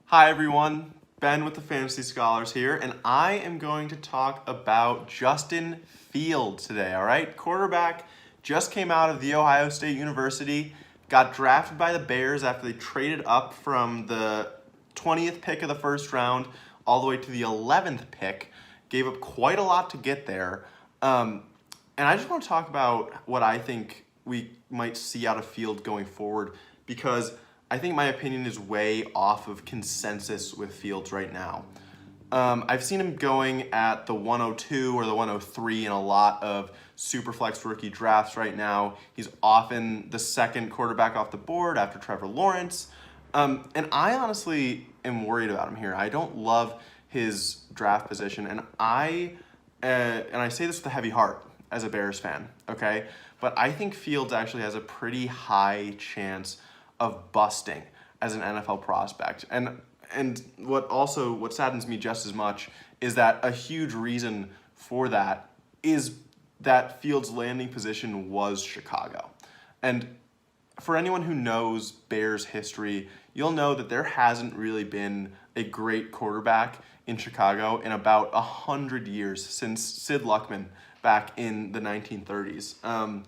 Hi everyone, Ben with the Fantasy Scholars here, and I am going to talk about Justin Fields today, all right? Quarterback just came out of The Ohio State University, got drafted by the Bears after they traded up from the 20th pick of the first round all the way to the 11th pick, gave up quite a lot to get there. And I just want to talk about what I think we might see out of Fields going forward, because I think my opinion is way off of consensus with Fields right now. I've seen him going at the 102 or the 103 in a lot of Superflex rookie drafts right now. He's often the second quarterback off the board after Trevor Lawrence. And I honestly am worried about him here. I don't love his draft position, and I say this with a heavy heart as a Bears fan, okay? But I think Fields actually has a pretty high chance of busting as an NFL prospect. And what saddens me just as much is that a huge reason for that is that Fields' landing position was Chicago. And for anyone who knows Bears history, you'll know that there hasn't really been a great quarterback in Chicago in about 100 years, since Sid Luckman back in the 1930s.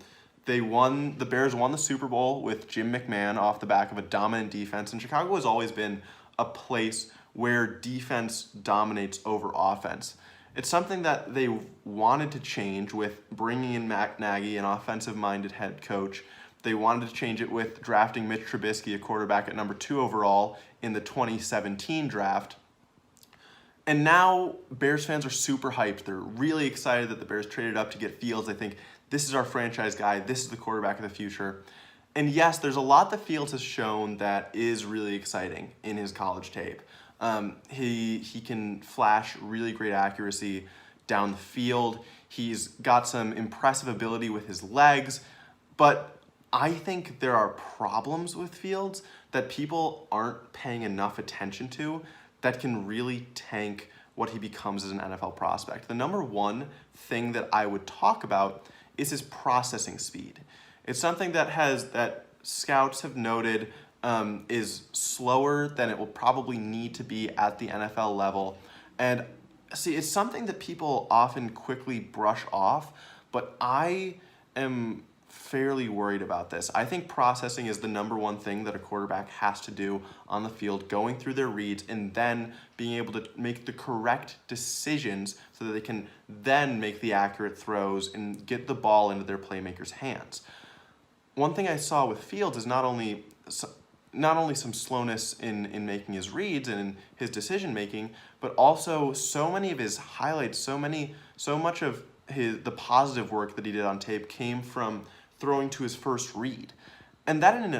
The Bears won the Super Bowl with Jim McMahon off the back of a dominant defense, and Chicago has always been a place where defense dominates over offense. It's something that they wanted to change with bringing in Matt Nagy, an offensive-minded head coach. They wanted to change it with drafting Mitch Trubisky, a quarterback, at number 2 overall in the 2017 draft. And now Bears fans are super hyped. They're really excited that the Bears traded up to get Fields. They think, this is our franchise guy. This is the quarterback of the future. And yes, there's a lot that Fields has shown that is really exciting in his college tape. He can flash really great accuracy down the field. He's got some impressive ability with his legs. But I think there are problems with Fields that people aren't paying enough attention to that can really tank what he becomes as an NFL prospect. The number one thing that I would talk about is his processing speed. It's something that scouts have noted is slower than it will probably need to be at the NFL level. And see, it's something that people often quickly brush off, but I am fairly worried about this. I think processing is the number one thing that a quarterback has to do on the field, going through their reads and then being able to make the correct decisions so that they can then make the accurate throws and get the ball into their playmakers' hands. One thing I saw with Fields is not only some slowness in making his reads and in his decision making, but also so many of his highlights, so much of the positive work that he did on tape came from throwing to his first read. And that in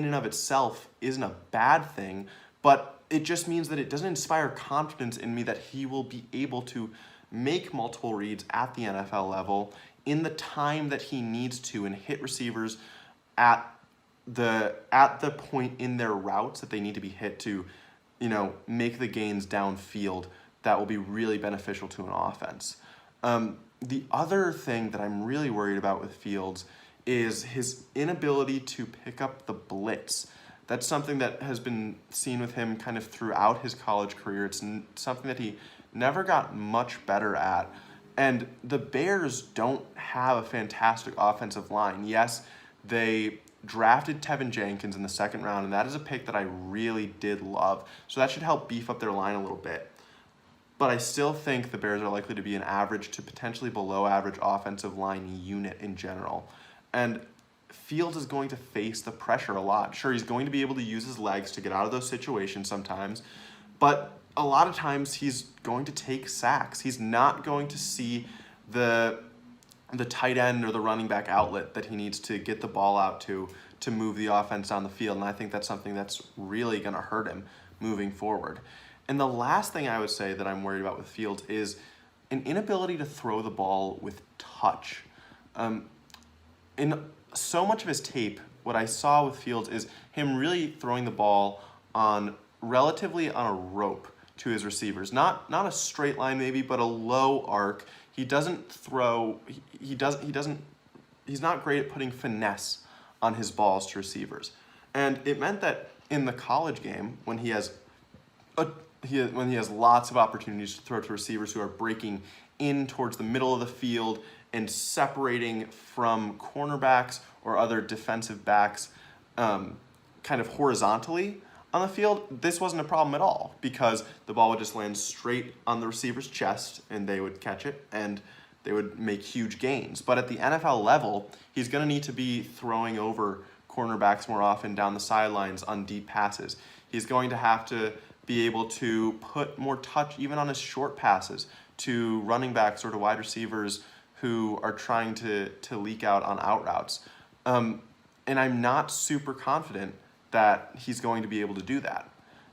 and of itself isn't a bad thing, but it just means that it doesn't inspire confidence in me that he will be able to make multiple reads at the NFL level in the time that he needs to and hit receivers at the point in their routes that they need to be hit to, make the gains downfield that will be really beneficial to an offense. The other thing that I'm really worried about with Fields is his inability to pick up the blitz. That's something that has been seen with him kind of throughout his college career. It's something that he never got much better at. And the Bears don't have a fantastic offensive line. Yes, they drafted Tevin Jenkins in the second round, and that is a pick that I really did love. So that should help beef up their line a little bit. But I still think the Bears are likely to be an average to potentially below average offensive line unit in general. And Fields is going to face the pressure a lot. Sure, he's going to be able to use his legs to get out of those situations sometimes, but a lot of times he's going to take sacks. He's not going to see the tight end or the running back outlet that he needs to get the ball out to move the offense down the field. And I think that's something that's really going to hurt him moving forward. And the last thing I would say that I'm worried about with Fields is an inability to throw the ball with touch. In so much of his tape, what I saw with Fields is him really throwing the ball relatively on a rope to his receivers. Not a straight line maybe, but a low arc. He doesn't throw, he's not great at putting finesse on his balls to receivers. And it meant that in the college game, when he has when he has lots of opportunities to throw to receivers who are breaking in towards the middle of the field and separating from cornerbacks or other defensive backs kind of horizontally on the field, this wasn't a problem at all because the ball would just land straight on the receiver's chest and they would catch it and they would make huge gains. But at the NFL level, he's going to need to be throwing over cornerbacks more often down the sidelines on deep passes. He's going to have to be able to put more touch even on his short passes to running backs or to wide receivers who are trying to leak out on out routes. And I'm not super confident that he's going to be able to do that.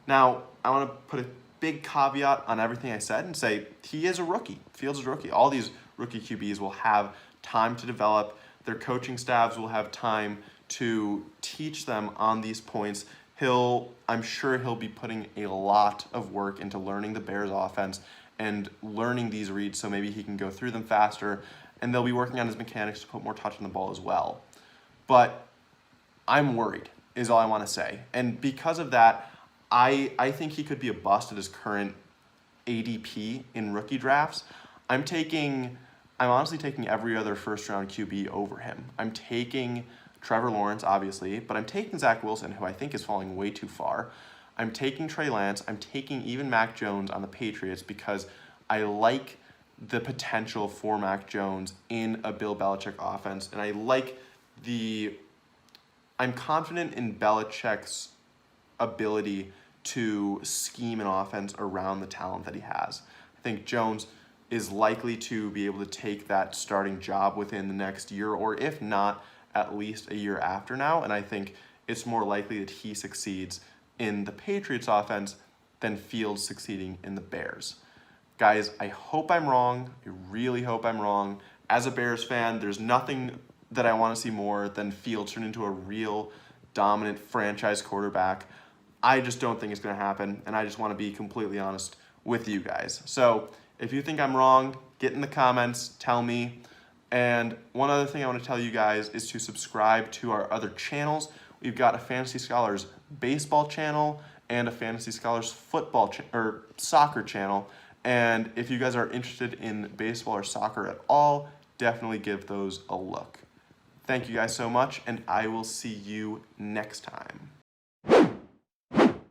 Now, I want to put a big caveat on everything I said and say he is a rookie. Fields is a rookie. All these rookie QBs will have time to develop. Their coaching staffs will have time to teach them on these points. I'm sure he'll be putting a lot of work into learning the Bears offense and learning these reads so maybe he can go through them faster, and they'll be working on his mechanics to put more touch on the ball as well. But I'm worried, is all I want to say. And because of that, I think he could be a bust at his current ADP in rookie drafts. I'm honestly taking every other first-round QB over him. I'm taking Trevor Lawrence, obviously, but I'm taking Zach Wilson, who I think is falling way too far. I'm taking Trey Lance. I'm taking even Mac Jones on the Patriots because I like the potential for Mac Jones in a Bill Belichick offense, and I'm confident in Belichick's ability to scheme an offense around the talent that he has. I think Jones is likely to be able to take that starting job within the next year, or if not, at least a year after now, and I think it's more likely that he succeeds in the Patriots offense than Fields succeeding in the Bears. Guys, I hope I'm wrong. I really hope I'm wrong. As a Bears fan, there's nothing that I want to see more than Fields turn into a real dominant franchise quarterback. I just don't think it's going to happen, and I just want to be completely honest with you guys. So if you think I'm wrong, get in the comments, tell me. And one other thing I want to tell you guys is to subscribe to our other channels. We've got a Fantasy Scholars baseball channel and a Fantasy Scholars football or soccer channel. And if you guys are interested in baseball or soccer at all, definitely give those a look. Thank you guys so much, and I will see you next time.